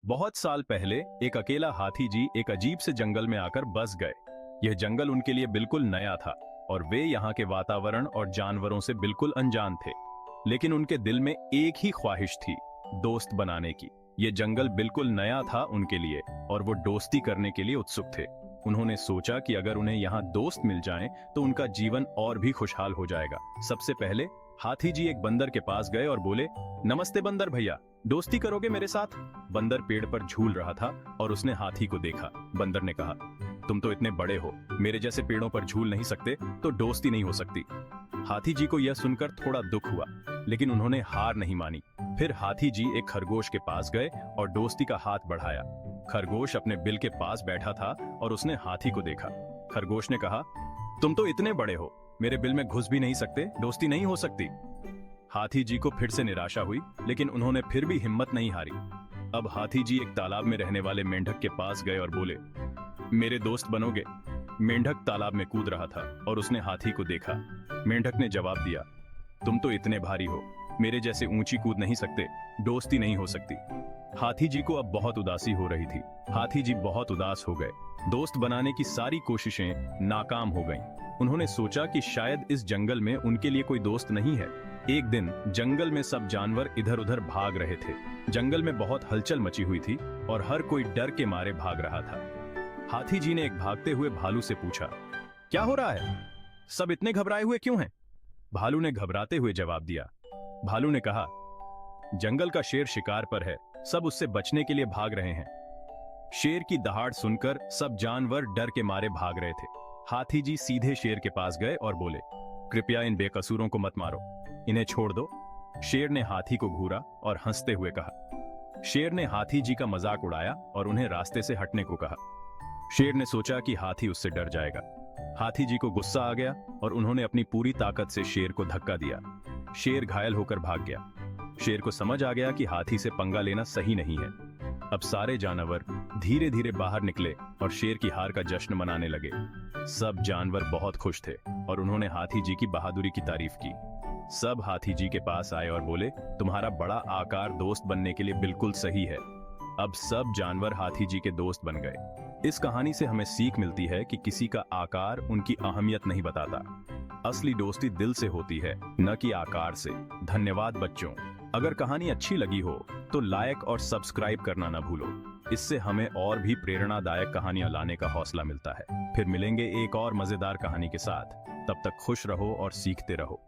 बहुत साल पहले एक अकेला हाथी जी एक अजीब से जंगल में आकर बस गए। यह जंगल उनके लिए बिल्कुल नया था और वे यहाँ के वातावरण और जानवरों से बिल्कुल अनजान थे। लेकिन उनके दिल में एक ही ख्वाहिश थी, दोस्त बनाने की। यह जंगल बिल्कुल नया था उनके लिए और वो दोस्ती करने के लिए उत्सुक थे। उन्होंने सोचा कि अगर उन्हें यहाँ दोस्त मिल जाएं, तो उनका जीवन और भी खुशहाल हो जाएगा। सबसे पहले हाथी जी एक बंदर के पास गए और बोले, नमस्ते बंदर भैया, दोस्ती करोगे मेरे साथ? बंदर पेड़ पर झूल रहा था और उसने हाथी को देखा। बंदर ने कहा, तुम तो इतने बड़े हो, मेरे जैसे पेड़ों पर झूल नहीं सकते तो दोस्ती नहीं हो सकती। हाथी जी को यह सुनकर थोड़ा दुख हुआ, लेकिन उन्होंने हार नहीं मानी। फिर हाथी जी एक खरगोश के पास गए और दोस्ती का हाथ बढ़ाया। खरगोश अपने बिल के पास बैठा था और उसने हाथी को देखा। खरगोश ने कहा, तुम तो इतने बड़े हो, मेरे बिल में घुस भी नहीं सकते, दोस्ती नहीं हो सकती। हाथी जी को फिर से निराशा हुई, लेकिन उन्होंने फिर भी हिम्मत नहीं हारी। अब हाथी जी एक तालाब में रहने वाले मेंढक के पास गए और बोले, मेरे दोस्त बनोगे? मेंढक तालाब में कूद रहा था और उसने हाथी को देखा। मेंढक ने जवाब दिया, तुम तो इतने भारी हो, मेरे जैसे ऊंची कूद नहीं सकते, दोस्ती नहीं हो सकती। हाथी जी को अब बहुत उदासी हो रही थी। हाथी जी बहुत उदास हो गए। दोस्त बनाने की सारी कोशिशें नाकाम हो गईं। उन्होंने सोचा कि शायद इस जंगल में उनके लिए कोई दोस्त नहीं है। एक दिन जंगल में सब जानवर इधर उधर भाग रहे थे। जंगल में बहुत हलचल मची हुई थी और हर कोई डर के मारे भाग रहा था। हाथी जी ने एक भागते हुए भालू से पूछा, क्या हो रहा है? सब इतने घबराए हुए क्यों हैं? भालू ने घबराते हुए जवाब दिया। भालू ने कहा, जंगल का शेर शिकार पर है, सब उससे बचने के लिए भाग रहे हैं। शेर की दहाड़ सुनकर सब जानवर डर के मारे भाग रहे थे। हाथी जी सीधे शेर के पास गए और बोले, कृपया इन बेकसूरों को मत मारो, इन्हें छोड़ दो। शेर ने हाथी को घूरा और हंसते हुए कहा। शेर ने हाथी जी का मजाक उड़ाया और उन्हें रास्ते से हटने को कहा। शेर ने सोचा कि हाथी उससे डर जाएगा। हाथी जी को गुस्सा आ गया और उन्होंने अपनी पूरी ताकत से शेर को धक्का दिया। शेर घायल होकर भाग गया। शेर को समझ आ गया कि हाथी से पंगा लेना सही नहीं है। अब सारे जानवर धीरे धीरे बाहर निकले और शेर की हार का जश्न मनाने लगे। सब जानवर बहुत खुश थे और उन्होंने हाथी जी की बहादुरी की तारीफ की। सब हाथी जी के पास आए और बोले, तुम्हारा बड़ा आकार दोस्त बनने के लिए बिल्कुल सही है। अब सब जानवर हाथी जी के दोस्त बन गए। इस कहानी से हमें सीख मिलती है कि किसी का आकार उनकी अहमियत नहीं बताता। असली दोस्ती दिल से होती है, न कि आकार से। धन्यवाद बच्चों। अगर कहानी अच्छी लगी हो तो लाइक और सब्सक्राइब करना न भूलो। इससे हमें और भी प्रेरणादायक कहानियां लाने का हौसला मिलता है। फिर मिलेंगे एक और मजेदार कहानी के साथ। तब तक खुश रहो और सीखते रहो।